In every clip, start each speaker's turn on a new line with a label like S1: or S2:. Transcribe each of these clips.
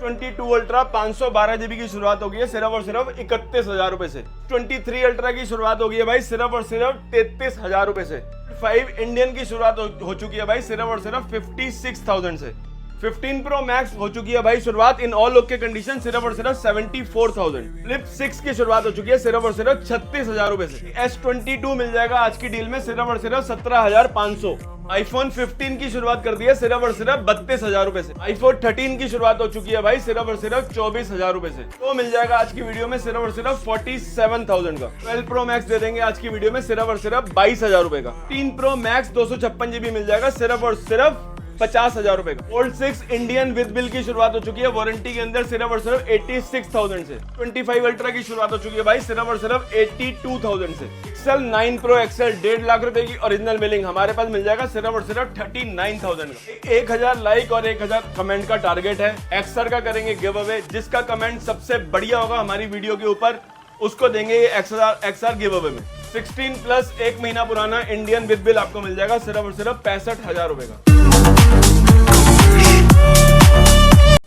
S1: 22 ultra 512 GB की शुरुआत होगी है सिर्फ और सिर्फ 31,000 रुपए से। 23 अल्ट्रा की शुरुआत होगी है भाई सिर्फ और सिर्फ 33,000 रुपए से। 5 इंडियन की शुरुआत हो चुकी है भाई सिर्फ और सिर्फ 56,000 से। 15 प्रो मैक्स हो चुकी है भाई शुरुआत इन ऑल ओके कंडीशन सिर्फ और सिर्फ 74,000। फ्लिप 6 की शुरुआत हो चुकी है सिर्फ और सिर्फ 36,000 रुपए से। S22 मिल जाएगा आज की डील में सिर्फ और सिर्फ 17,500। आईफोन 15 की शुरुआत कर दी है सिर्फ और सिर्फ 32,000 रुपए से। आईफोन 13 की शुरुआत हो चुकी है भाई सिर्फ और सिर्फ 24,000 रुपए से। तो मिल जाएगा आज की वीडियो में सिर्फ और सिर्फ 47,000 का। 12 प्रो मैक्स दे देंगे आज की वीडियो में सिर्फ और सिर्फ 22,000 रुपए का। 3 प्रो मैक्स 256 जीबी मिल जाएगा सिर्फ और सिर्फ 50,000 रुपए का। Fold 6 इंडियन विद बिल की शुरुआत हो चुकी है वारंटी के अंदर सिर्फ और सिर्फ 86,000 से। 25 अल्ट्रा की शुरुआत हो चुकी है भाई सिर्फ और सिर्फ 82,000 से। Pixel 9 Pro XL 1.5 लाख रुपए की ओरिजिनल बिलिंग हमारे पास मिल जाएगा सिर्फ और सिर्फ 39,000 का। 1,000 लाइक और 1,000 कमेंट का टारगेट है। XR का करेंगे गिव अवे, जिसका कमेंट सबसे बढ़िया होगा हमारी वीडियो के ऊपर उसको देंगे ये XR गिव अवे में। 16 प्लस 1 महीना पुराना इंडियन विद बिल आपको मिल जाएगा सिर्फ और सिर्फ 65,000 रुपए का।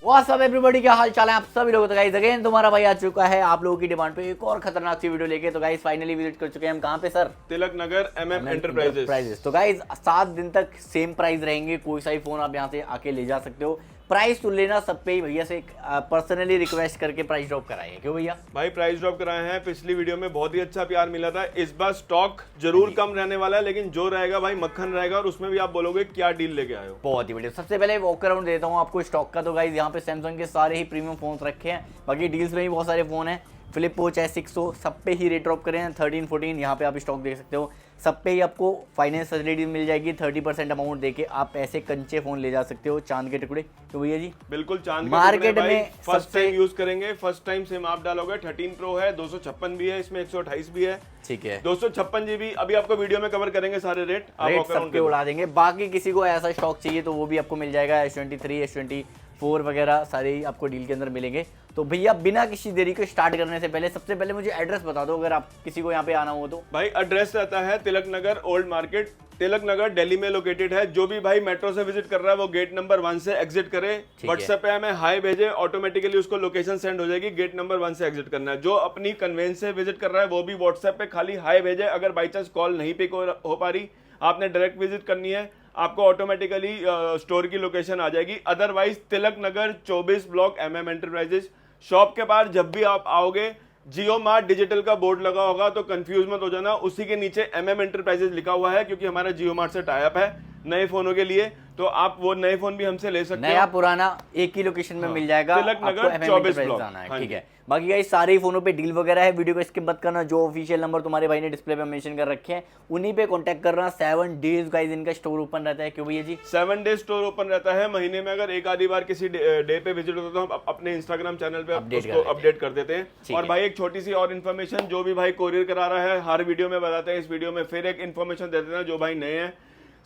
S2: व्हाट्स अप एवरीबॉडी, क्या हाल चाल है आप सभी लोगों। तो गाइस अगेन तुम्हारा भाई आ चुका है आप लोगों की डिमांड पे एक और खतरनाक सी वीडियो लेके। तो गाइस फाइनली विजिट कर चुके हैं हम कहाँ पे sir?
S1: Tilak Nagar MM enterprises.
S2: तो गाइस 7 दिन तक सेम प्राइस रहेंगे, कोई सा ही फोन आप यहाँ से आके ले जा सकते हो। प्राइस तो लेना सब पे ही भैया से पर्सनली रिक्वेस्ट करके प्राइस ड्रॉप कराए। क्यों भैया?
S1: भाई प्राइस ड्रॉप कराए हैं, पिछली वीडियो में बहुत ही अच्छा प्यार मिला था। इस बार स्टॉक जरूर कम रहने वाला है, लेकिन जो रहेगा भाई मक्खन रहेगा और उसमें भी आप बोलोगे क्या डील लेके आए हो।
S2: बहुत ही बढ़िया। सबसे पहले वॉक अराउंड देता हूँ आपको स्टॉक का। तो गाइस यहाँ पे सैमसंग के सारे ही प्रीमियम फोन रखे हैं, बाकी डील्स में भी बहुत सारे फोन हैं। फ्लिप हो चाहे 6 हो, सब पे ही रेट ड्रॉप करें। 13, 14 यहाँ पे आप स्टॉक देख सकते हो। सब पे ही आपको फाइनेंस फैसिलिटी मिल जाएगी। 30% अमाउंट देके आप ऐसे कंचे फोन ले जा सकते हो, चांद के टुकड़े। तो भैया जी
S1: बिल्कुल चांद
S2: मार्केट में
S1: फर्स्ट टाइम यूज करेंगे, फर्स्ट टाइम सिम आप डालोगे। 13 प्रो है, 256 भी है, इसमें 128 भी है। ठीक है, 256 जीबी। अभी आपको वीडियो में कवर करेंगे सारे रेट
S2: सबके उड़ा देंगे। बाकी किसी को ऐसा स्टॉक चाहिए तो वो भी आपको मिल जाएगा। S23, S24 वगैरह सारे ही आपको डील के अंदर मिलेंगे। तो भैया बिना किसी देरी को स्टार्ट करने से पहले सबसे पहले मुझे एड्रेस बता दो, अगर आप किसी को यहाँ पे आना हो तो।
S1: भाई एड्रेस रहता है तिलक नगर ओल्ड मार्केट, तिलक नगर दिल्ली में लोकेटेड है। जो भी भाई मेट्रो से विजिट कर रहा है वो गेट नंबर 1 से एग्जिट करे। व्हाट्सएप पे हमें हाई भेजे, ऑटोमेटिकली उसको लोकेशन सेंड हो जाएगी। गेट नंबर 1 से एग्जिट करना है। जो अपनी कन्वेंस से विजिट कर रहा है वो भी व्हाट्सएप पे खाली हाई भेजे। अगर बाई चांस कॉल नहीं पिक हो पा रही, आपने डायरेक्ट विजिट करनी है, आपको ऑटोमेटिकली स्टोर की लोकेशन आ जाएगी। Otherwise Tilak Nagar 24 block MM enterprises shop के पास जब भी आप आओगे जियो मार्ट डिजिटल का बोर्ड लगा होगा, तो कंफ्यूज मत हो जाना। उसी के नीचे MM एंटरप्राइजेस लिखा हुआ है, क्योंकि हमारा जियो मार्ट से टाई अप है नए फोनों के लिए। तो आप वो नए फोन भी हमसे ले सकते हो।
S2: नया पुराना एक ही लोकेशन में मिल जाएगा।
S1: तिलक नगर 24 ब्लॉक
S2: है। ठीक है, बाकी गाइस सारे ही फोनों पे डील वगैरह है। वीडियो को स्किप मत करना। जो ऑफिशियल नंबर तुम्हारे भाई ने डिस्प्ले पे मेंशन कर रखे हैं उन्हीं पे कांटेक्ट करना। 7 डेज गाइस इनका स्टोर ओपन रहता है। क्यों भैया जी?
S1: 7 डेज स्टोर ओपन रहता है। महीने में अगर एक आधी बार किसी डे पे विजिट होता है तो हम अपने इंस्टाग्राम चैनल पे उसको अपडेट कर देते हैं। और भाई एक छोटी सी और इन्फॉर्मेशन, जो भी भाई कोरियर करा रहा है हर वीडियो में बताते हैं, इस वीडियो में फिर एक इन्फॉर्मेशन दे देते हैं। जो भाई नए हैं,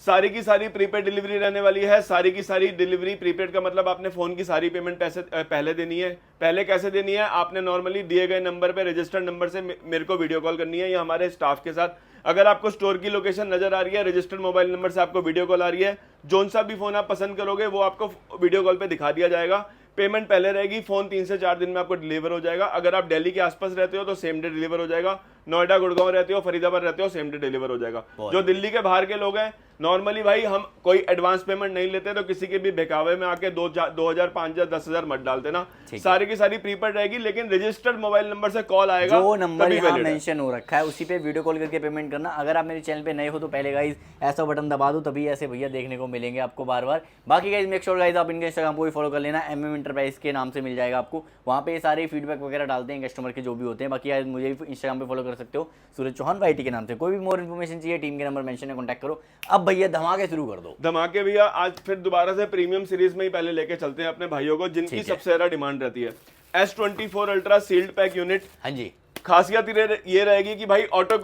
S1: सारी की सारी प्रीपेड डिलीवरी रहने वाली है। सारी की सारी डिलीवरी, प्रीपेड का मतलब आपने फोन की सारी पेमेंट पैसे पहले देनी है। पहले कैसे देनी है? आपने नॉर्मली दिए गए नंबर पे, रजिस्टर्ड नंबर से मेरे को वीडियो कॉल करनी है या हमारे स्टाफ के साथ। अगर आपको स्टोर की लोकेशन नजर आ रही है, रजिस्टर्ड मोबाइल नंबर से आपको वीडियो कॉल आ रही है, जोन सा भी फोन आप पसंद करोगे वो आपको वीडियो कॉल पे दिखा दिया जाएगा। पेमेंट पहले रहेगी, फोन 3 से 4 दिन में आपको डिलीवर हो जाएगा। अगर आप दिल्ली के आसपास रहते हो तो सेम डे डिलीवर हो जाएगा। नोएडा, गुड़गांव रहते हो, फरीदाबाद रहते हो, सेम डे डिलीवर हो जाएगा। जो दिल्ली के बाहर के लोग हैं, नॉर्मली भाई हम कोई एडवांस पेमेंट नहीं लेते, तो किसी के भी बहकावे में आके 2,000, 5,000, 10,000 मत डालते ना। सारी की सारी प्रीपेड रहेगी, लेकिन रजिस्टर्ड मोबाइल नंबर से कॉल आएगा।
S2: जो नंबर यहाँ मेंशन हो रखा है उसी पे वीडियो कॉल करके पेमेंट करना। अगर आप मेरे चैनल पे नए हो तो पहले गाइस ऐसा बटन दबा दो, तभी ऐसे भैया देखने को मिलेंगे आपको बार बार। बाकी गाइस मेक श्योर गाइस आप इनके इंस्टाग्राम को भी फॉलो कर लेना। MM एंटरप्राइज के नाम से मिल जाएगा आपको। वहाँ पे सारे फीडबैक वगैरह डालते हैं कस्टमर के जो भी होते हैं। बाकी गाइस मुझे भी इंस्टाग्राम पे फॉलो कर सकते हो, सूरज चौहान YT के नाम से। कोई भी मोर इन्फॉर्मेशन चाहिए टीम के नंबर मेंशन है, कांटेक्ट करो। अब भैया धमाके शुरू कर दो।
S1: धमाके भैया आज फिर दोबारा से प्रीमियम सीरीज में ही पहले लेके चलते हैं अपने भाइयों को, जिनकी सबसे ज्यादा डिमांड रहती है। S24 ultra sealed pack unit.
S2: हाँ जी,
S1: खासियत ये रहेगी कि भाई ऑटो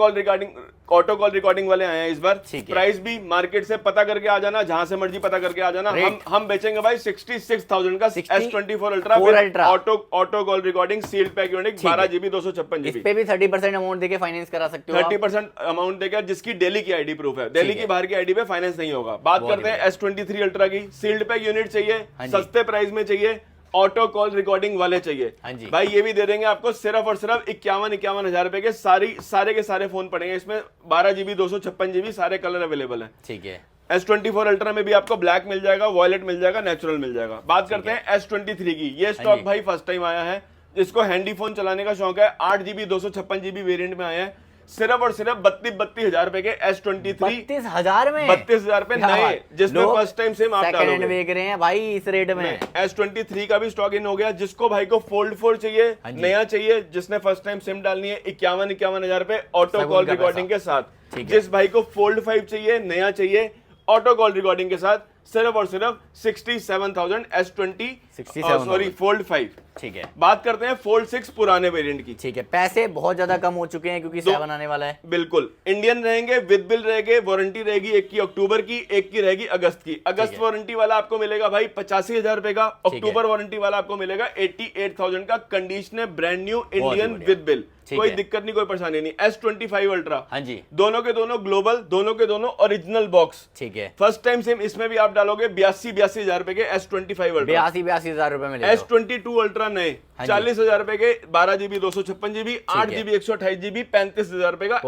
S1: कॉल रिकॉर्डिंग वाले आए हैं इस बार। प्राइस भी मार्केट से पता करके आ जाना, जहां से मर्जी पता करके आ जाना। हम बेचेंगे भाई 66,000 का S24 ultra auto call recording sealed pack unit 12 GB 256 GB।
S2: इस पे भी 30% अमाउंट देके फाइनेंस करा सकते हो।
S1: 30% अमाउंट देकर, जिसकी दिल्ली की आईडी प्रूफ है। दिल्ली की बाहर की आईडी पे फाइनेंस नहीं होगा। बात करते हैं S23 अल्ट्रा की। सील्ड पैक यूनिट चाहिए, सस्ते प्राइस में चाहिए, ऑटो कॉल रिकॉर्डिंग वाले चाहिए
S2: हाँ जी।
S1: भाई, ये भी दे देंगे आपको सिर्फ और सिर्फ 51 हजार रुपए के। सारे के सारे फोन पड़ेंगे इसमें, 12 GB 256 GB सारे कलर अवेलेबल है।
S2: ठीक है।
S1: S24 अल्ट्रा में भी आपको ब्लैक मिल जाएगा, वॉयलेट मिल जाएगा, नेचुरल मिल जाएगा। बात करते हैं S23 की। ये स्टॉक भाई फर्स्ट टाइम आया है, जिसको हैंडी फोन चलाने का शौक है, 8 GB 256 GB वेरिएंट में आया है, सिर्फ और सिर्फ 32 हजार रुपए के S23।
S2: 32,000 में,
S1: 32,000 रुपए नए, जिसमें फर्स्ट टाइम सिम आप डालोगे।
S2: बेच रहे हैं भाई इस रेट में।
S1: S23 का भी स्टॉक इन हो गया। जिसको भाई को फोल्ड 4 चाहिए, नया चाहिए, जिसने फर्स्ट टाइम सिम डालनी है, 51 हजार रुपए ऑटो कॉल रिकॉर्डिंग के साथ। जिस भाई को फोल्ड 5 चाहिए, नया चाहिए, ऑटो कॉल रिकॉर्डिंग के साथ, सिर्फ और सिर्फ 67,000 S20 फोल्ड 5।
S2: ठीक है।
S1: बात करते हैं फोल्ड 6 पुराने वेरिएंट की।
S2: ठीक है, पैसे बहुत ज्यादा कम हो चुके हैं क्योंकि 7 आने वाला है।
S1: बिल्कुल, इंडियन रहेंगे, विद बिल रहेंगे, वारंटी रहेगी, एक की अक्टूबर की, एक की रहेगी अगस्त की। अगस्त वारंटी वाला आपको मिलेगा भाई 85,000 रुपए का, अक्टूबर वारंटी वाला आपको मिलेगा 88,000 का। कंडीशन है brand new, Indian, with bill, कोई दिक्कत नहीं, कोई परेशानी नहीं। S25 अल्ट्रा,
S2: हाँ जी,
S1: दोनों के दोनों ग्लोबल, दोनों के दोनों ओरिजिनल बॉक्स।
S2: ठीक है।
S1: फर्स्ट टाइम सिम इसमें भी आप डालोगे 82 हजार रुपए के S25 अल्ट्रा।
S2: 82 हजार रुपए में
S1: S22 अल्ट्रा नए 40 हजार रुपए के, 12 GB 256 GB, 8 GB 128 GB, 35 हजार रुपए का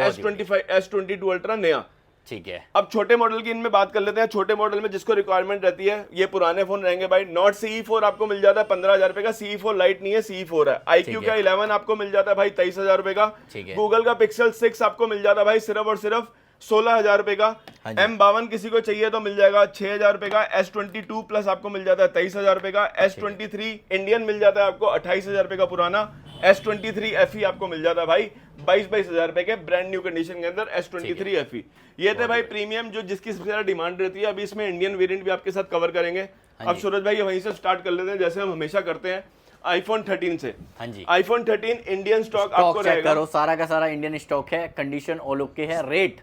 S1: S22 अल्ट्रा नया।
S2: ठीक है।
S1: अब छोटे मॉडल की इनमें बात कर लेते हैं। छोटे मॉडल में जिसको रिक्वायरमेंट रहती है, ये पुराने फोन रहेंगे भाई। नॉट CE4 आपको मिल जाता है 15,000 रुपए का, CE4 लाइट नहीं है, CE4 है। IQ का 11 आपको मिल जाता है भाई 23,000 रुपए का। गूगल का Pixel 6 आपको मिल जाता है भाई सिर्फ और सिर्फ 16,000 रुपए का। M52 किसी को चाहिए तो मिल जाएगा 6,000 रुपए का। S22 प्लस आपको मिल जाता है 23,000 रुपए का। S23 इंडियन मिल जाता है आपको 28,000 रुपए का पुराना। S23 FE आपको मिल जाता है भाई 22 हजार रुपए के, ब्रांड न्यू कंडीशन के अंदर S23 FE। ये थे भाई प्रीमियम, जो जिसकी सबसे ज्यादा डिमांड रहती है। अभी इसमें इंडियन वेरिएंट भी आपके साथ कवर करेंगे। अब सूरज भाई वहीं से स्टार्ट कर लेते हैं, जैसे हम हमेशा करते हैं, iPhone 13 से।
S2: हाँ जी,
S1: iPhone 13 इंडियन स्टॉक आपको
S2: चेक करो, सारा का सारा इंडियन स्टॉक है, कंडीशन ऑल ओके है। Rate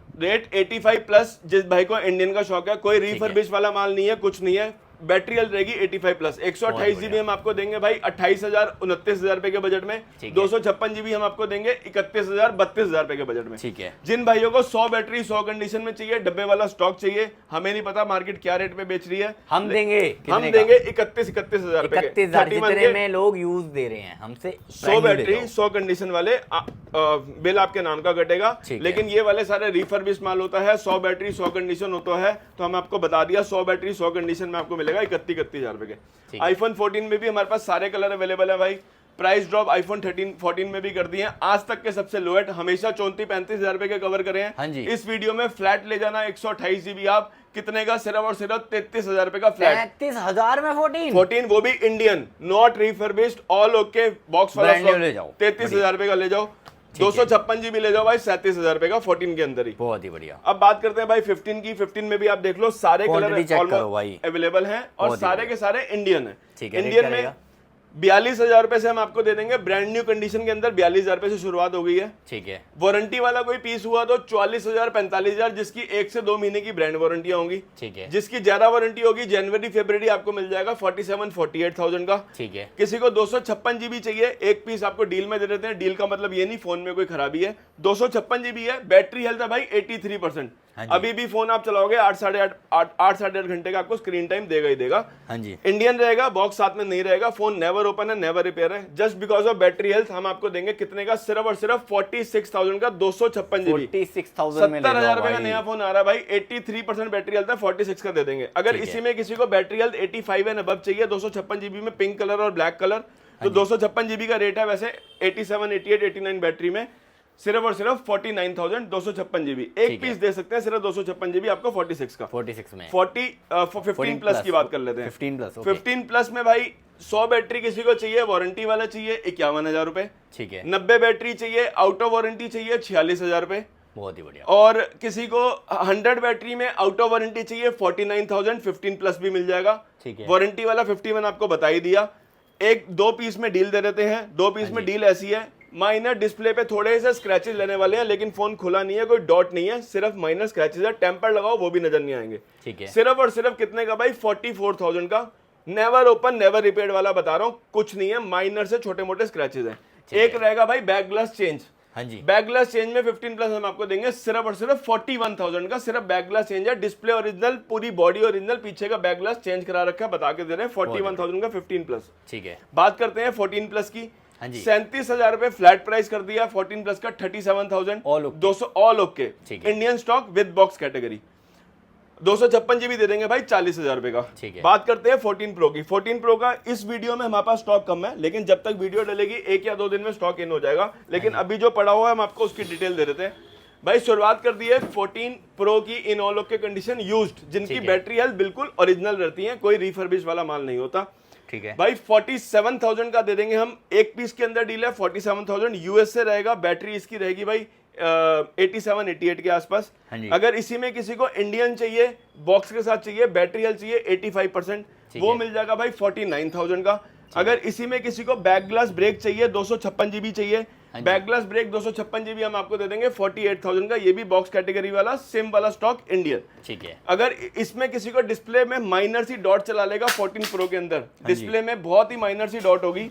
S1: 85 plus. जिस भाई को इंडियन का शौक है, कोई रिफर्बिश वाला माल नहीं है, कुछ नहीं है। बैटरी हेल्थ रहेगी 85 प्लस। 128 GB हम आपको देंगे भाई 28,000 29,000 रुपए के बजट में। 256 GB हम आपको देंगे 31,000 32,000 रुपए के बजट में।
S2: ठीक है।
S1: जिन भाइयों को 100 बैटरी 100 कंडीशन में चाहिए, डब्बे वाला स्टॉक चाहिए, हमें नहीं पता मार्केट क्या रेट में बेच रही है,
S2: हम देंगे
S1: 31,000 रुपए के।
S2: 31,000 में लोग यूज दे रहे हैं हमसे।
S1: 100 बैटरी 100 कंडीशन वाले बिल आपके नाम का कटेगा। लेकिन ये वाले सारे रिफर्बिश माल होता है, 100 बैटरी 100 कंडीशन होता है, तो हम आपको बता दिया 100 बैटरी 100 कंडीशन में आपको मिलेगा 31 हजार रुपए के। iPhone 14 में भी हमारे पास सारे कलर अवेलेबल है भाई। प्राइस ड्रॉप iPhone 14 में भी कर दिए हैं। आज तक के सबसे लोएट हमेशा 34-35 हजार रुपए के कवर करे हैं।
S2: हाँ जी।
S1: इस वीडियो में फ्लैट ले जाना 128 GB आप, कितने का? सिर्फ और सिर्फ 33,000 रुपए का फ्लैट।
S2: 33,000 में 14,
S1: वो भी Indian, not refurbished, all okay, box वाला
S2: ले जाओ।
S1: 33,000 रुपए का ले जाओ। 256 GB ले जाओ भाई 37,000 रुपए का 14 के अंदर ही।
S2: बहुत ही बढ़िया।
S1: अब बात करते हैं भाई 15 की। 15 में भी आप देख लो, सारे कलर अवेलेबल हैं और सारे के सारे इंडियन है। इंडियन में 42,000 रुपए से हम आपको दे देंगे, ब्रांड न्यू कंडीशन के अंदर 42,000 रुपए से शुरुआत हो गई है।
S2: ठीक है।
S1: वारंटी वाला कोई पीस हुआ तो 44,000 45,000, जिसकी 1 से 2 महीने की ब्रांड वारंटियां होंगी।
S2: ठीक है।
S1: जिसकी ज्यादा वारंटी होगी जनवरी फरवरी आपको मिल जाएगा 47-48,000 का।
S2: ठीक है।
S1: किसी को 256 GB चाहिए, एक पीस आपको डील में दे देते हैं। डील का मतलब ये नहीं फोन में कोई खराबी है, 256 GB है, बैटरी हेल्थ है भाई 83%। अभी भी फोन आप चलाओगे 8-8.5 घंटे का आपको स्क्रीन टाइम देगा ही देगा।
S2: हाँ जी।
S1: इंडियन रहेगा, बॉक्स साथ में नहीं रहेगा, फोन नेवर ओपन है, नेवर रिपेयर है। Just because of battery health हम आपको देंगे कितने का? सिर्फ और सिर्फ 46,000 का 256 GB।
S2: 46,000 में
S1: 70,000 रुपए का नया फोन आ रहा है भाई। 83% बैटरी हेल्थ है, 46 का दे देंगे। अगर इसी में किसी को बैटरी हेल्थ 85 एंड अबव चाहिए, 256 GB में पिंक कलर और ब्लैक कलर, तो 256 GB का रेट है वैसे 87, 88, 89 बैटरी में सिर्फ और सिर्फ 49,256 GB। एक पीस दे सकते हैं सिर्फ 256 GB आपको 46 का।
S2: 46 में
S1: 15 प्लस की बात कर लेते हैं। 15 प्लस में भाई 100 बैटरी किसी को चाहिए, वारंटी वाला चाहिए 51,000 रुपए। ठीक है। 90 बैटरी चाहिए, आउट ऑफ वारंटी चाहिए 46,000 रुपए। बहुत ही बढ़िया। और किसी को 100 बैटरी में आउट ऑफ वारंटी चाहिए 49,000, 15 प्लस भी मिल जाएगा। ठीक है। वारंटी वाला 51 आपको बता ही दिया। एक 2 पीस में डील दे देते हैं। 2 पीस में डील ऐसी है, माइनर डिस्प्ले पे थोड़े से स्क्रैचेस लेने वाले हैं, लेकिन फोन खुला नहीं है, कोई डॉट नहीं है, सिर्फ माइनर स्क्रैचेस है। टेम्पर लगाओ वो भी नजर नहीं आएंगे। ठीक है। सिर्फ और सिर्फ कितने का भाई? 44,000 का, नेवर ओपन नेवर रिपेयर्ड वाला बता रहा हूँ, कुछ नहीं है, माइनर से छोटे मोटे स्क्रैचेस हैं। एक रहेगा भाई बैक ग्लास चेंज,
S2: हाँ जी।
S1: बैक ग्लास चेंज में 15 प्लस हम आपको देंगे सिर्फ और सिर्फ 41,000 का। सिर्फ बैक ग्लास चेंज है, डिस्प्ले ओरिजिनल, पूरी बॉडी ओरिजिनल, पीछे का बैक ग्लास चेंज करा रखा है, बता के दे रहे हैं 41,000 का 15 प्लस।
S2: ठीक है,
S1: बात करते हैं 14 प्लस की।
S2: हाँ जी।
S1: 37,000 रुपए फ्लैट प्राइस कर दिया 14 प्लस का, 37,200 ऑल ओके,
S2: ठीक है।
S1: Indian stock with box category. 256 GB दे देंगे भाई 40,000 रुपए का।
S2: ठीक है।
S1: बात करते हैं 14 प्रो की। 14 प्रो का इस वीडियो में हमारे पास स्टॉक कम है, लेकिन जब तक वीडियो डलेगी 1 या 2 दिन में स्टॉक इन हो जाएगा। लेकिन अभी जो पड़ा हुआ है हम आपको उसकी डिटेल दे देते हैं भाई। शुरुआत कर दी है 14 प्रो की in all okay condition used, जिनकी बैटरी हेल्थ बिल्कुल ओरिजिनल रहती है, कोई रिफर्बिश वाला माल नहीं होता।
S2: ठीक है
S1: भाई 47,000 का दे देंगे हम, एक पीस के अंदर डील है 47,000, यूएस से रहेगा, बैटरी इसकी रहेगी भाई 87-88 के आसपास।
S2: हाँ जी।
S1: अगर इसी में किसी को इंडियन चाहिए, बॉक्स के साथ चाहिए, बैटरी हेल्थ चाहिए 85%, वो मिल जाएगा भाई 49,000 का। अगर इसी में किसी को बैक ग्लास ब्रेक चाहिए, 256 जीबी चाहिए, बैक ग्लास ब्रेक 256 जीबी हम आपको दे देंगे 48,000 का, ये भी बॉक्स कैटेगरी वाला सेम वाला स्टॉक इंडियन।
S2: ठीक है।
S1: अगर इसमें किसी को डिस्प्ले में माइनर सी डॉट चला लेगा 14 प्रो के अंदर, डिस्प्ले में बहुत ही माइनर सी डॉट होगी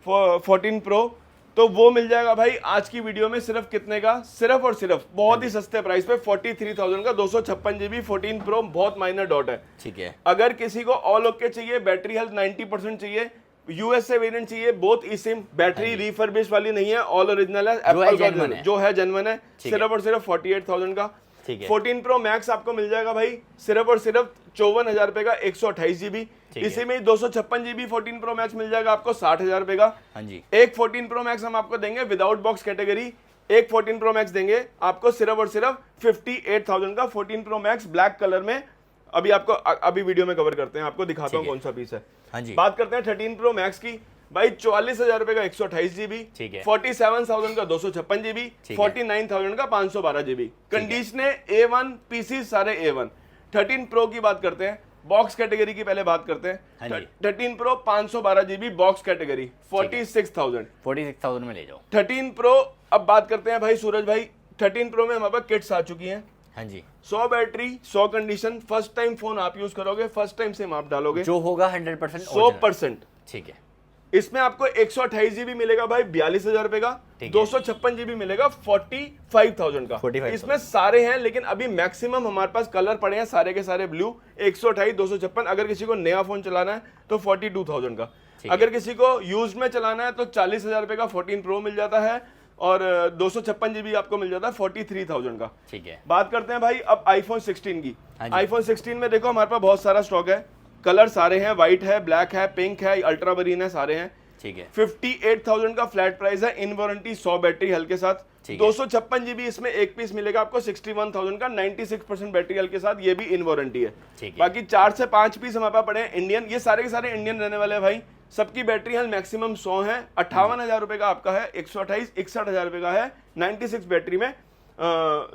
S1: 14 प्रो, तो वो मिल जाएगा भाई आज की वीडियो में सिर्फ कितने का, सिर्फ और सिर्फ बहुत ही सस्ते प्राइस पे 43,000 का 256 जीबी 14 प्रो, बहुत माइनर डॉट है।
S2: ठीक है।
S1: अगर किसी को ऑल ओके चाहिए, बैटरी हेल्थ 90% चाहिए, यूएसए वेरिएंट चाहिए, बोथ ई सिम, बैटरी रिफर्बिश वाली नहीं है, ऑल ओरिजिनल है, एप्पल का जो है जेन्युइन है, सिर्फ और सिर्फ 48,000 का। 14 प्रो मैक्स आपको मिल जाएगा भाई सिर्फ और सिर्फ 54,000 रुपए का 128 जीबी। इसी में 256 जीबी 14 प्रो मैक्स मिल जाएगा आपको 60,000 रुपए का।
S2: हाँ जी।
S1: एक 14 प्रो मैक्स हम आपको देंगे विदाउट बॉक्स कैटेगरी, एक 14 प्रो मैक्स देंगे आपको सिर्फ और सिर्फ 58,000 का 14 प्रो मैक्स ब्लैक कलर में। अभी आपको अभी वीडियो में कवर करते हैं, आपको दिखाता हूँ कौन सा पीस है।
S2: हाँ जी।
S1: बात करते हैं 13 प्रो मैक्स की भाई, 44,000 रुपए का 128 जीबी, 47,000 का 256 जीबी, 49,000 का 512 जीबी। कंडीशन A1 पीसी सारे A1। 13 प्रो की बात करते हैं, बॉक्स कैटेगरी की पहले बात करते हैं। 13 प्रो 512 जीबी बॉक्स कैटेगरी 46,000
S2: में ले जाओ।
S1: 13 प्रो अब बात करते हैं भाई सूरज भाई, 13 प्रो में हमारे पास किट्स आ चुकी हैं।
S2: हाँ जी।
S1: 100 battery 100 condition, first time phone आप यूज करोगे, फर्स्ट टाइम सिम आप डालोगे,
S2: जो होगा 100%
S1: 100%।
S2: ठीक है।
S1: इसमें आपको 128 जीबी मिलेगा भाई 42,000 रुपए का, 256 जीबी मिलेगा 45,000 का।
S2: 45,000
S1: इसमें सारे हैं, लेकिन अभी मैक्सिमम हमारे पास कलर पड़े हैं सारे के सारे ब्लू। 128 256, अगर किसी को नया फोन चलाना है तो 42,000 का, अगर किसी को यूज्ड में चलाना है तो 40,000 रुपए का 14 प्रो मिल जाता है, और 256 जीबी आपको मिल जाता है 43,000 का।
S2: ठीक है।
S1: बात करते हैं भाई अब आईफोन 16 की। आईफोन 16 में देखो हमारे पास बहुत सारा स्टॉक है, कलर सारे हैं, व्हाइट है, ब्लैक है, पिंक है, अल्ट्रा मरीन है, सारे हैं।
S2: ठीक है।
S1: 58,000 का फ्लैट प्राइस है, इन वारंटी 100 बैटरी हेल्थ के साथ। 256 जीबी इसमें एक पीस मिलेगा आपको 61,000 का 96% बैटरी हेल्थ के साथ, ये भी इन वारंटी है। बाकी 4 से 5 पीस हमारे पास पड़े हैं इंडियन, ये सारे के सारे इंडियन रहने वाले हैं भाई। सबकी बैटरी हेल्थ मैक्सिमम 100 है। 58,000 रुपए का आपका है, 128 61,000 रुपए का है, 96 बैटरी में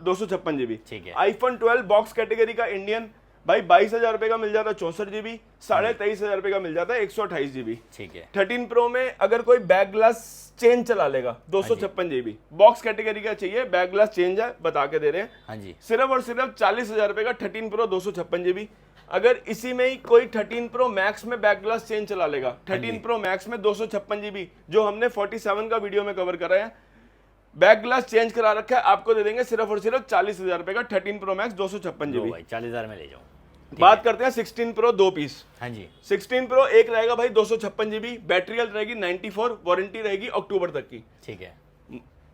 S1: 256 जीबी। आईफोन 12 बॉक्स कैटेगरी का इंडियन भाई 22,000 रुपए का मिल जाता है 64 जीबी, 23,500 रुपए का मिल जाता है 128 जीबी।
S2: ठीक है।
S1: 13 प्रो में अगर कोई बैक ग्लास चेंज चला लेगा 256 जीबी, बॉक्स कैटेगरी का चाहिए, बैक ग्लास चेंज है, बता के दे रहे हैं।
S2: हाँ जी।
S1: सिर्फ और सिर्फ 40,000 रुपए का 13 प्रो 256 जीबी। अगर इसी में ही कोई 13 प्रो मैक्स में बैक ग्लास चेंज चला लेगा, 13 प्रो मैक्स में 256 जीबी, जो हमने 47 का वीडियो में कवर करा है, बैक ग्लास चेंज करा रखा है, आपको दे देंगे सिर्फ और सिर्फ 40,000 रुपए का 13 प्रो मैक्स 256 जीबी।
S2: 40,000 में ले जाओ।
S1: बात करते हैं 16 प्रो 2 पीस।
S2: हाँ जी।
S1: 16 प्रो एक रहेगा भाई 256 जीबी, बैटरी हेल्थ रहेगी 94, वारंटी रहेगी अक्टूबर तक की।
S2: ठीक है।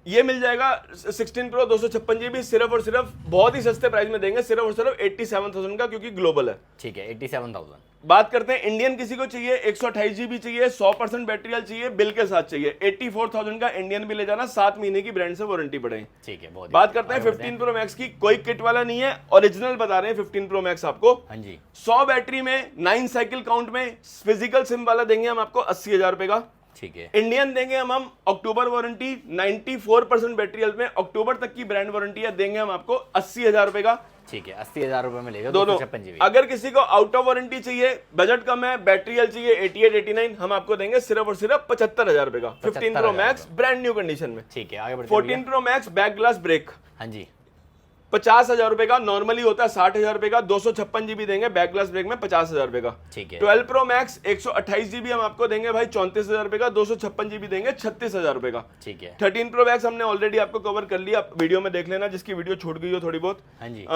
S1: ये मिल जाएगा 16 प्रो 256 जीबी सिर्फ और सिर्फ बहुत ही सस्ते प्राइस में देंगे, सिर्फ और सिर्फ 87,000 का, क्योंकि ग्लोबल है।
S2: ठीक है। 87,000।
S1: बात करते हैं इंडियन किसी को चाहिए, 128 जीबी चाहिए, 100% बैटरी हेल्थ चाहिए, बिल के साथ चाहिए, 84,000 का इंडियन भी ले जाना, 7 महीने की ब्रांड से वारंटी पड़ेगी।
S2: ठीक है। बहुत
S1: बात करते हैं 15 प्रो मैक्स की, कोई किट वाला नहीं है, ओरिजिनल बता रहे हैं 15 प्रो मैक्स आपको।
S2: हाँ जी।
S1: 100 बैटरी में 9 साइकिल काउंट में फिजिकल सिम वाला देंगे हम आपको 80,000 रुपए का।
S2: ठीक है।
S1: इंडियन देंगे हम अक्टूबर वारंटी, 94% बैटरी हेल्थ में अक्टूबर तक की ब्रांड वारंटी है, देंगे हम आपको 80,000 रुपए का।
S2: ठीक है। 80,000 रुपए में लेगा
S1: दोनों। अगर किसी को आउट ऑफ वारंटी चाहिए, बजट कम है, बैटरी हेल्थ चाहिए 88 89, हम आपको देंगे सिर्फ और सिर्फ 75,000 रुपए का 15 pro max brand new condition में।
S2: ठीक है। आगे बढ़ते हैं।
S1: 14 pro max back glass break.
S2: हाँ जी।
S1: 50,000 रुपए का, नॉर्मली होता है 60,000 रुपए का, 256 जीबी देंगे बैक ग्लास ब्रेक में 50,000 रुपए का।
S2: ठीक है।
S1: 12 प्रो मैक्स 128 जीबी हम आपको देंगे भाई 34,000 रुपए का, 256 जीबी देंगे 36,000 रुपए का।
S2: ठीक है।
S1: 13 प्रो मैक्स हमने ऑलरेडी आपको कवर कर लिया, आप वीडियो में देख लेना जिसकी वीडियो छूट गई हो थोड़ी बहुत।
S2: हाँ जी।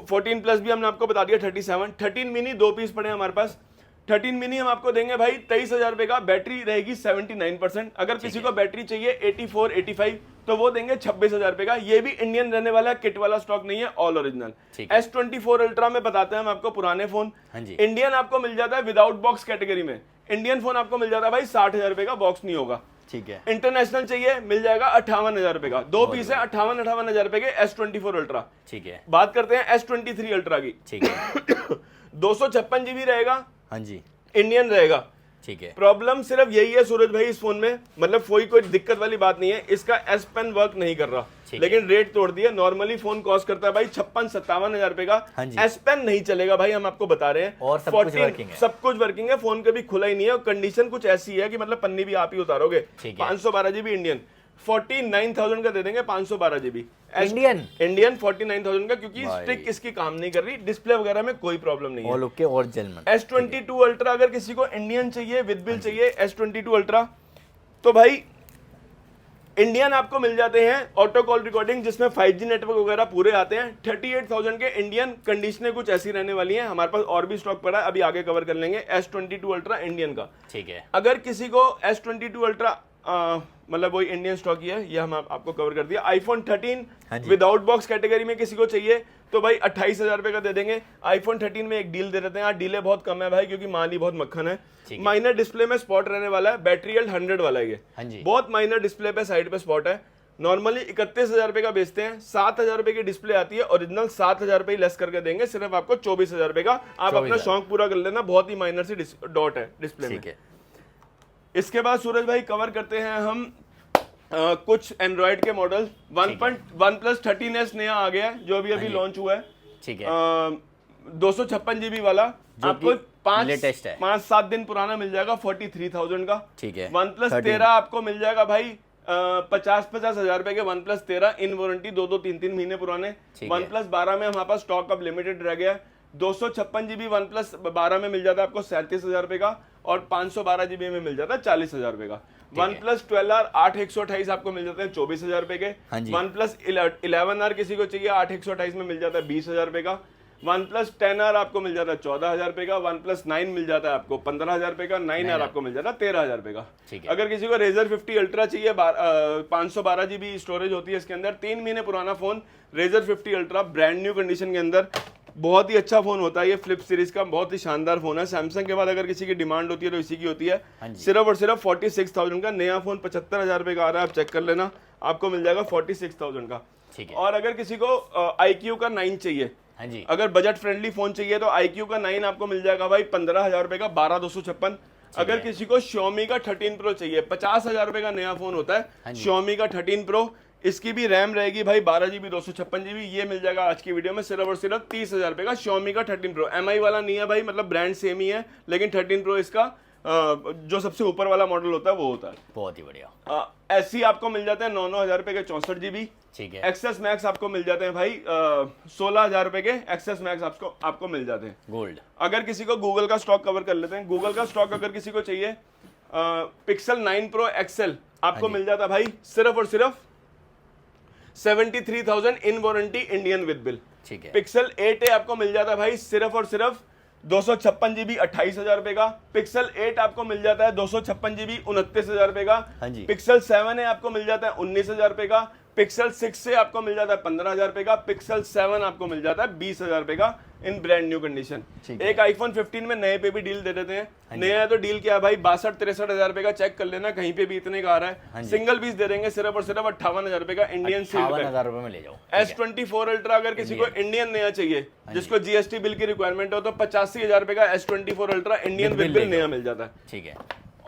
S1: 14 प्लस भी हमने आपको बता दिया 37। 13 मिनी 2 पीस पड़े हैं हमारे पास। 13 मिनी हम आपको देंगे भाई 23,000 रुपए का, बैटरी रहेगी 79%। अगर किसी को बैटरी चाहिए 84, 85 तो वो देंगे 26,000 रुपए का। ये भी इंडियन रहने वाला है, किट वाला स्टॉक नहीं है, ऑल ओरिजिनल। S24 अल्ट्रा में बताते हैं हम आपको पुराने फोन।
S2: हाँ जी।
S1: इंडियन आपको मिल जाता है विदाउट बॉक्स कैटेगरी में, इंडियन फोन आपको मिल जाता है भाई 60,000 रुपए का, बॉक्स नहीं होगा।
S2: ठीक है।
S1: इंटरनेशनल चाहिए मिल जाएगा 58,000 रुपए का, 2 पीस है 58,000 रुपए के S24 अल्ट्रा।
S2: ठीक है।
S1: बात करते हैं S23 अल्ट्रा की।
S2: ठीक है।
S1: 256 जीबी रहेगा,
S2: हाँ जी।
S1: इंडियन रहेगा।
S2: ठीक है।
S1: प्रॉब्लम सिर्फ यही है सूरज भाई इस फोन में, मतलब कोई दिक्कत वाली बात नहीं है, इसका S पेन वर्क नहीं कर रहा, लेकिन रेट तोड़ दिया। नॉर्मली फोन कॉस्ट करता है भाई 56-57,000 रुपए का।
S2: हाँ जी।
S1: S पेन नहीं चलेगा भाई, हम आपको बता रहे हैं।
S2: और सब कुछ वर्किंग है।
S1: सब कुछ वर्किंग है, फोन कभी खुला ही नहीं है, और कंडीशन कुछ ऐसी है कि मतलब पन्नी भी आप ही उतारोगे। 512 जीबी इंडियन 49,000 का दे देंगे, 512 जीबी इंडियन 49,000 का, क्योंकि स्टिक इसकी काम नहीं कर रही, डिस्प्ले वगैरह में कोई प्रॉब्लम नहीं है। S22 अल्ट्रा अगर किसी को इंडियन चाहिए विद बिल चाहिए, S22 अल्ट्रा तो भाई इंडियन आपको मिल जाते हैं ऑटो कॉल रिकॉर्डिंग जिसमें 5G नेटवर्क वगैरह पूरे आते हैं। 38,000 के इंडियन, कंडीशनें कुछ ऐसी रहने वाली हैं, हमारे पास और भी स्टॉक पड़ा है, अभी आगे कवर कर लेंगे। S22 अल्ट्रा इंडियन का।
S2: ठीक है।
S1: अगर किसी को S22 अल्ट्रा मतलब वही इंडियन स्टॉक ही है, ये हम आपको कवर कर दिया। iPhone 13 विदाउट बॉक्स कैटेगरी में किसी को चाहिए तो भाई 28,000 रुपए का दे देंगे। iPhone 13 में एक डील दे देते हैं, यहाँ डीले बहुत कम है भाई क्योंकि माल ही बहुत मक्खन है। माइनर डिस्प्ले में स्पॉट रहने वाला है, बैटरी हेल्थ 100 वाला है ये, बहुत माइनर डिस्प्ले पे साइड पे स्पॉट है। नॉर्मली 31,000 रुपए का बेचते हैं, 7,000 रुपए की डिस्प्ले आती है, ओरिजिनल 7,000 रुपए लेस करके देंगे, सिर्फ आपको 24,000 रुपए का। आप अपना शौक पूरा कर लेना, बहुत ही माइनर सी डॉट है डिस्प्ले में। इसके बाद सूरज भाई कवर करते हैं हम कुछ एंड्रॉइड के मॉडल। OnePlus 13s नया आ गया है जो अभी लॉन्च हुआ है।
S2: ठीक है।
S1: 256 जीबी वाला आपको 5-7 दिन पुराना मिल जाएगा 43,000 का।
S2: ठीक है।
S1: OnePlus 13 आपको मिल जाएगा भाई 50,000 रुपए के। OnePlus 13 इन वारंटी 2-3 महीने पुराने। OnePlus 12 में हमारे पास स्टॉक अब लिमिटेड रह गया है। 256 जीबी OnePlus 12 में मिल जाता है आपको 37,000 रुपए का, और 512 जीबी में मिल जाता है 40,000 रुपए का। OnePlus 12R 8/128 आपको मिल जाते हैं 24,000 रुपए के। OnePlus 11R किसी को चाहिए 8/128 में मिल जाता है 20,000 रुपए का। OnePlus 10R आपको मिल जाता है 14,000 रुपए का। OnePlus 9 मिल जाता है आपको 15,000 रुपए का। 9R आपको मिल जाता है 13,000 रुपए का। अगर किसी को Razer 50 अल्ट्रा चाहिए, 512 जीबी स्टोरेज होती है इसके अंदर, 3 महीने पुराना phone Razer 50 ultra brand new condition के अंदर, बहुत ही अच्छा फोन होता है ये, फ्लिप सीरीज का बहुत ही शानदार फोन है। सैमसंग के बाद अगर किसी की डिमांड होती है तो इसी की होती है। सिर्फ और सिर्फ 46,000 का नया फोन 75,000 रुपए का आ रहा है, आप चेक कर लेना, आपको मिल जाएगा 46,000 का। और अगर किसी को iQOO का 9 चाहिए, अगर बजट फ्रेंडली फोन चाहिए तो iQOO का 9 आपको मिल जाएगा भाई 15,000 रुपए का, 12,256। अगर किसी को Xiaomi का 13 Pro चाहिए, 50,000 रुपए का नया फोन होता है Xiaomi का 13 Pro, इसकी भी रैम रहेगी भाई 12 जीबी 256 जीबी। ये मिल जाएगा आज की वीडियो में सिर्फ और सिर्फ 30,000 रुपए का Xiaomi का 13 Pro। MI वाला नहीं है भाई, मतलब ब्रांड सेम ही है, लेकिन 13 Pro इसका जो सबसे ऊपर वाला मॉडल होता है वो होता है।
S2: बहुत ही बढ़िया।
S1: ऐसी आपको मिल जाते हैं 9,000 रुपए के 64 जीबी।
S2: ठीक है।
S1: एक्सेस मैक्स आपको मिल जाते हैं भाई 16,000 रुपए के एक्सेस मैक्स आपको मिल जाते हैं गोल्ड। अगर किसी को गूगल का स्टॉक कवर कर लेते हैं, गूगल का स्टॉक अगर किसी को चाहिए, Pixel 9 Pro XL आपको मिल जाता है भाई सिर्फ और सिर्फ 73,000 इन वारंटी इंडियन विद बिल। ठीक है। Pixel 8a आपको मिल जाता है भाई सिर्फ और सिर्फ 256 जीबी 28,000 रुपए का। Pixel 8 आपको मिल जाता है 256 जीबी 29,000 रुपए का। Pixel 7a आपको मिल जाता है 19,000 रुपए का। Pixel 6 आपको मिल जाता है 15,000 रुपए का। Pixel 7 आपको मिल जाता है 20,000 रुपए का इन ब्रांड न्यू कंडीशन। एक iPhone 15 में नए पे भी डील दे देते हैं। नया है तो डील क्या है भाई 62-63,000 रुपए का, चेक कर लेना, कहीं पे भी इतने का आ रहा है। सिंगल पीस दे देंगे सिर्फ और सिर्फ 58,000 रुपए का इंडियन सील।
S2: 58,000 रुपए में ले जाओ।
S1: S24 अल्ट्रा अगर किसी को इंडियन नया चाहिए, जिसको GST बिल की रिक्वायरमेंट हो, तो 85,000 रुपए का S24 अल्ट्रा इंडियन बिल नया मिल जाता है। ठीक है।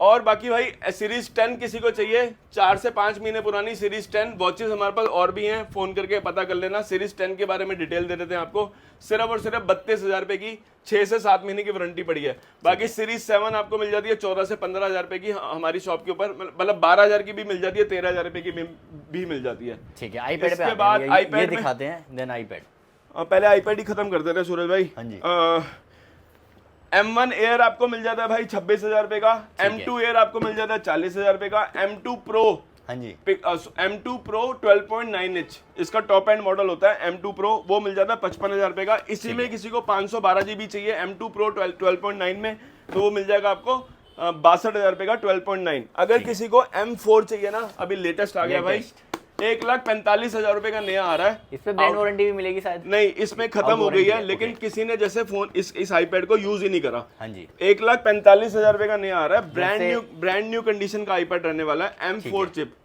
S1: और बाकी भाई सीरीज 10 किसी को चाहिए, 4 से 5 महीने पुरानी सीरीज 10 वॉचेस हमारे पास और भी हैं, फोन करके पता कर लेना। सीरीज 10 के बारे में डिटेल दे देते हैं आपको, सिर्फ और सिर्फ 32,000 रुपए की, 6 से 7 महीने की वारंटी पड़ी है। बाकी सीरीज 7 आपको मिल जाती है 14 से 15,000 रुपए की हमारी शॉप के ऊपर, मतलब 12,000 की भी मिल जाती है, 13,000 रुपए की भी मिल जाती है।
S2: ठीक है। आईपैड पे
S1: बाद iPad
S2: दिखाते हैं, देन आईपैड
S1: पहले आईपैड ही खत्म कर दे रहे सूरज भाई।
S2: हाँ जी।
S1: M1 एयर आपको मिल जाता है भाई 26,000 रुपए का, M2 एयर आपको मिल जाता है 40,000 रुपए का, M2 प्रो,
S2: हाँ जी,
S1: M2 प्रो 12.9 इंच इसका टॉप एंड मॉडल होता है M2 प्रो, वो मिल जाता है 55,000 रुपए का। इसी में किसी को 512 GB चाहिए M2 प्रो 12.9 में, तो वो मिल जाएगा आपको 62,000 रुपए का 12.9। अगर किसी को M4 चाहिए ना, अभी लेटेस्ट आ गया भाई, 1,45,000 रुपए का नया आ रहा है।
S2: इस पे ब्रांड वारंटी भी मिलेगी शायद?
S1: नहीं, इसमें खत्म हो गई है,
S2: है,
S1: लेकिन किसी ने जैसे फोन इस आईपैड को यूज ही नहीं करा।
S2: हाँ जी,
S1: 1,45,000 रुपए का नया आ रहा है, ब्रांड न्यू कंडीशन का आईपैड रहने वाला है, M4 चिप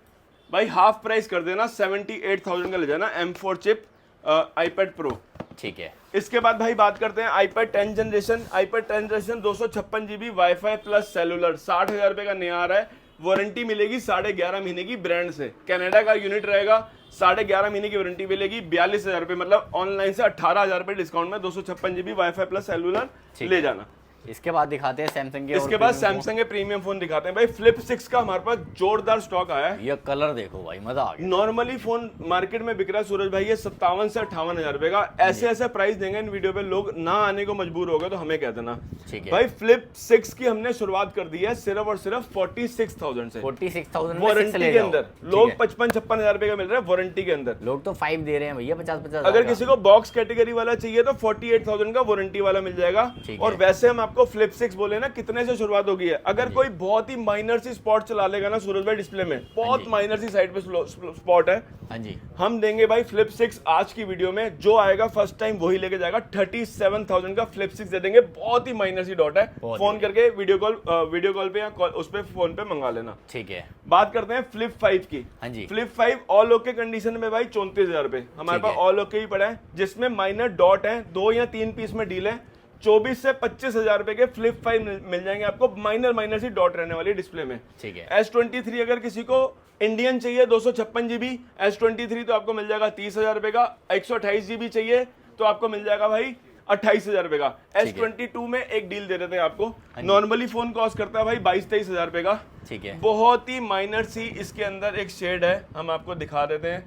S1: भाई, हाफ प्राइस कर देना, 78,000 का ले जाना M4 चिप आईपैड प्रो।
S2: ठीक है।
S1: इसके बाद भाई बात करते हैं iPad 10 generation. iPad 10 generation 256 GB wifi plus cellular, 60,000 रुपए का नया आ रहा है। वारंटी मिलेगी 11.5 महीने की ब्रांड से, कनाडा का यूनिट रहेगा, 11.5 महीने की वारंटी मिलेगी, 42,000 रुपए, मतलब ऑनलाइन से 18,000 रुपए डिस्काउंट में 256 GB वाईफाई प्लस सेलुलर ले जाना।
S2: इसके बाद दिखाते हैं सैमसंग के,
S1: इसके बाद सैमसंग के प्रीमियम फोन दिखाते हैं भाई। फ्लिप 6 का हमारे पास जोरदार स्टॉक आया है।
S2: ये कलर देखो भाई, मजा आ गया।
S1: नॉर्मली फोन मार्केट में बिक रहा है सूरज भाई ये 57 से 58,000 रुपए का। ऐसे प्राइस देंगे इन वीडियो पे, लोग ना आने को मजबूर हो गए, तो हमें कह देना।
S2: ठीक है
S1: भाई फ्लिप 6 की हमने शुरुआत कर दी है सिर्फ और सिर्फ 46,000 से,
S2: 46,000
S1: वारंटी के अंदर। लोग 55-56,000 रुपए का मिल रहा है वारंटी के अंदर,
S2: लोग तो 5 दे रहे हैं भैया, 50-50।
S1: अगर किसी को बॉक्स कैटेगरी वाला चाहिए तो 48,000 का वारंटी वाला मिल जाएगा। और वैसे हम आपको फ्लिप 6 बोले ना, कितने से शुरुआत होगी है। अगर कोई बहुत ही माइनर सी स्पॉट चला लेगा ना सूरज भाई डिस्प्ले में, बहुत माइनर सी साइड पे स्पॉट है,
S2: हाँ जी,
S1: हम देंगे भाई फ्लिप 6 आज की वीडियो में, जो आएगा फर्स्ट टाइम वही लेके जाएगा। 37,000 का फ्लिप 6 दे देंगे, बहुत ही माइनर सी डॉट है। फोन करके वीडियो कॉल पे या उस पे फोन पे मंगा लेना।
S2: ठीक है।
S1: बात करते हैं फ्लिप 5 की।
S2: हाँ जी,
S1: फ्लिप 5 ऑल ओके कंडीशन में भाई 34,000 रुपए हमारे पास ऑल ओके ही पड़ा है, जिसमें माइनर डॉट है, 2 या 3 पीस में डील है। 24 से 25,000 रुपए के फ्लिप 5 मिल जाएंगे आपको, माइनर सी डॉट रहने वाली डिस्प्ले में।
S2: ठीक है।
S1: S23 अगर किसी को इंडियन चाहिए 256 GB, S23 तो आपको मिल जाएगा 30,000 रुपए का। 128 GB चाहिए तो आपको मिल जाएगा भाई 28,000 रुपए का। S22 में एक डील दे देते हैं आपको, नॉर्मली फोन कॉस्ट करता है भाई 22-23,000 रुपए का।
S2: ठीक है।
S1: बहुत ही माइनर सी इसके अंदर एक शेड है, हम आपको दिखा देते हैं।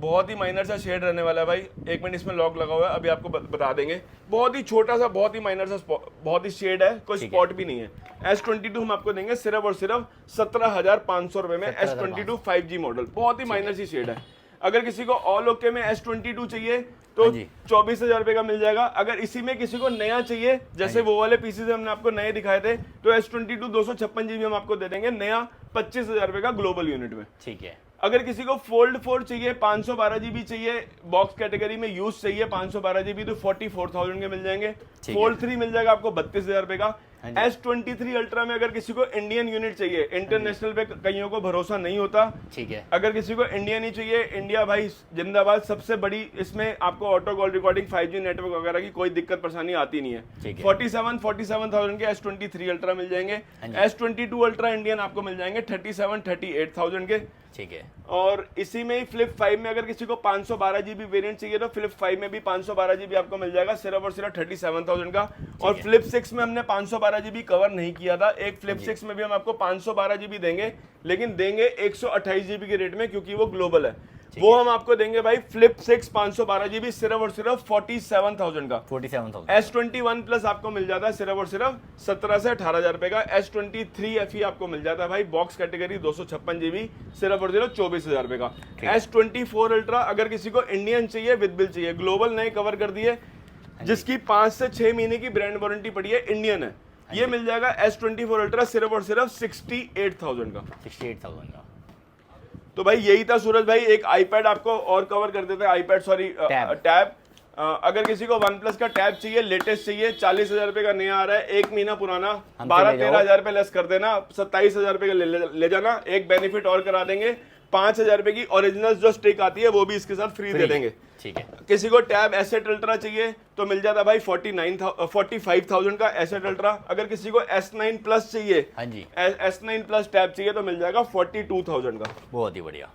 S1: बहुत ही माइनर सा शेड रहने वाला है भाई, 1 मिनट इसमें लॉक लगा हुआ है, अभी आपको बता देंगे। बहुत ही छोटा सा, बहुत ही माइनर सा, बहुत ही शेड है, कोई स्पॉट भी नहीं है। S22 हम आपको देंगे सिर्फ और सिर्फ 17,500 रुपए में। S22 5G मॉडल, बहुत ही माइनर सी शेड है। अगर किसी को ऑल ओके में S22 चाहिए तो 24,000 रुपए का मिल जाएगा। अगर इसी में किसी को नया चाहिए, जैसे वो वाले पीसेस हमने आपको नए दिखाए थे, तो S22 256 GB हम आपको दे देंगे नया 25,000 रुपए का ग्लोबल यूनिट में।
S2: ठीक है।
S1: अगर किसी को फोल्ड 4 चाहिए, 512 GB चाहिए, बॉक्स कैटेगरी में यूज चाहिए 512 GB, तो 44,000 के मिल जाएंगे। फोल्ड 3 मिल जाएगा आपको 32,000 रुपए का। S23 अल्ट्रा में अगर किसी को इंडियन यूनिट चाहिए, इंटरनेशनल पे कईयों को भरोसा नहीं होता, ठीक है, अगर किसी को इंडियन ही चाहिए, इंडिया भाई जिंदाबाद, सबसे बड़ी इसमें आपको auto call recording 5G network वगैरह की कोई दिक्कत परेशानी आती नहीं है। 47,000 के S23 अल्ट्रा मिल जाएंगे। S22 अल्ट्रा इंडियन आपको मिल जाएंगे 38,000 के।
S2: ठीक है।
S1: और इसी में ही फ्लिप 5 में अगर किसी को 512 GB वेरिएंट चाहिए तो फ्लिप 5 में भी 512 GB आपको मिल जाएगा सिर्फ और सिर्फ 37,000 का। और फ्लिप 6 में हमने 512 GB कवर नहीं किया था, एक फ्लिप 6 में भी हम आपको 512 GB देंगे, लेकिन देंगे 128 GB के रेट में, क्योंकि वो ग्लोबल है। वो हम आपको देंगे भाई फ्लिप 6 512 GB सिर्फ और सिर्फ 47,000 का।
S2: 47,000।
S1: S21 प्लस आपको मिल जाता है सिर्फ और सिर्फ 17 से 18,000 रुपए का। S23 FE आपको मिल जाता है भाई बॉक्स कैटेगरी 256 GB सिर्फ और सिर्फ 24,000 रुपए का। S24 अल्ट्रा अगर किसी को इंडियन चाहिए विद बिल चाहिए, ग्लोबल नए कवर कर दिए, जिसकी 5 से 6 महीने की ब्रांड वारंटी पड़ी है, इंडियन है, ये मिल जाएगा S24 अल्ट्रा सिर्फ और सिर्फ 68,000 का।
S2: 68,000 का।
S1: तो भाई यही था सूरज भाई, एक आईपैड आपको और कवर कर देते हैं, आईपैड सॉरी टैब। अगर किसी को वन प्लस का टैब चाहिए, लेटेस्ट चाहिए, 40,000 रुपए का नया आ रहा है, 1 महीना पुराना, 12-13,000 रुपए लेस कर देना, 27,000 रुपए का ले जाना। एक बेनिफिट और करा देंगे, 5,000 रुपए की ओरिजिनल जो स्टिक आती है वो भी इसके साथ फ्री दे देंगे।
S2: ठीक है।
S1: किसी को टैब एसेट अल्ट्रा चाहिए तो मिल जाता भाई 45,000 का एसेट अल्ट्रा। अगर किसी को S9 प्लस चाहिए,
S2: हाँ जी,
S1: S9 प्लस टैब चाहिए तो मिल जाएगा 42,000 का।
S2: बहुत ही बढ़िया।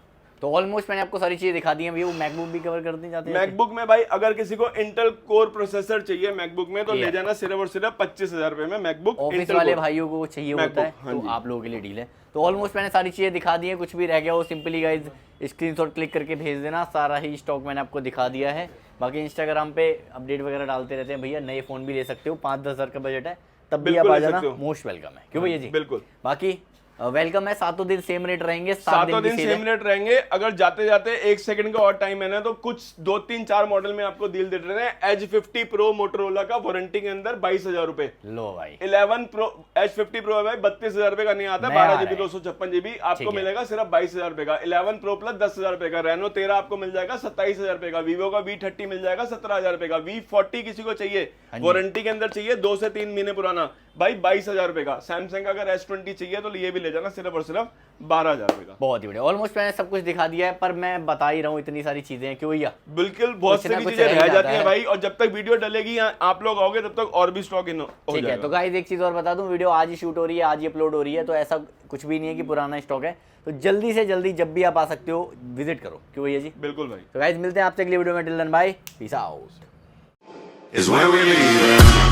S2: तो ऑलमोस्ट मैंने आपको सारी चीजें दिखा दी हैं भैया। वो मैकबुक भी कवर करते जाते हैं।
S1: मैकबुक में भाई अगर किसी को इंटेल कोर प्रोसेसर चाहिए मैकबुक में तो ले जाना सिर्फ और सिर्फ 25,000 रुपए में मैकबुक।
S2: ऑफिस वाले भाइयों को चाहिए होता है
S1: हाँ
S2: तो आप लोगों के लिए डील है। तो ऑलमोस्ट मैंने सारी चीजें दिखा दी हैं, कुछ भी रह गया वो सिंपली गाइज स्क्रीनशॉट क्लिक करके भेज देना। सारा ही स्टॉक मैंने आपको दिखा दिया है। बाकी इंस्टाग्राम पे अपडेट वगैरह डालते रहते हैं भैया। नए फोन भी ले सकते हो, 5-10 हज़ार का बजट है तब भी आप आ जाना, मोस्ट वेलकम है। क्यों भैया जी?
S1: बिल्कुल
S2: बाकी वेलकम है। 7 दिन सेम रेट रहेंगे,
S1: 7 दिन सेम रेट रहेंगे। अगर जाते जाते 1 सेकंड का और टाइम है ना तो कुछ 2-3-4 मॉडल में आपको डील दे रहे हैं। एज 50 प्रो मोटरोला का वारंटी के अंदर 22,000 रुपए।
S2: लो भाई
S1: 11 प्रो एज 50 प्रो है भाई, 32,000 रुपए का नहीं आता, 12 GB 256 GB आपको मिलेगा सिर्फ 22,000 रुपए का। 11 प्रो प्लस 10,000 रुपए का। रेनो 13 आपको मिल जाएगा 27,000 रुपए का। वीवो का V30 मिल जाएगा 17,000 रुपए का। V40 किसी को चाहिए वारंटी के अंदर चाहिए 2 से 3 महीने पुराना भाई 22,000 रुपए का। सैमसंग का अगर S20 चाहिए तो ये भी ले जाना सिर्फ और सिर्फ 12,000 रुपए का।
S2: बहुत ही बढ़िया। ऑलमोस्ट मैंने सब कुछ दिखा दिया है, पर मैं बता ही रहा हूँ इतनी सारी चीजें हैं। क्यों भैया?
S1: बिल्कुल बहुत सारी चीजें रह जाती हैं भाई, और जब तक वीडियो डलेगी आप लोग आओगे तब तक और भी स्टॉक इन हो
S2: ठीक है। तो गाइस एक चीज और बता दूं, वीडियो आज ही शूट हो रही है, आज ही अपलोड हो रही है, तो ऐसा कुछ भी नहीं है कि पुराना स्टॉक है। तो जल्दी से जल्दी जब भी आप आ सकते हो विजिट करो। क्यों भैया जी?
S1: बिल्कुल भाई।
S2: तो गाइस मिलते हैं आपसे अगली वीडियो में। Till then bye, peace out.
S3: is when we leave.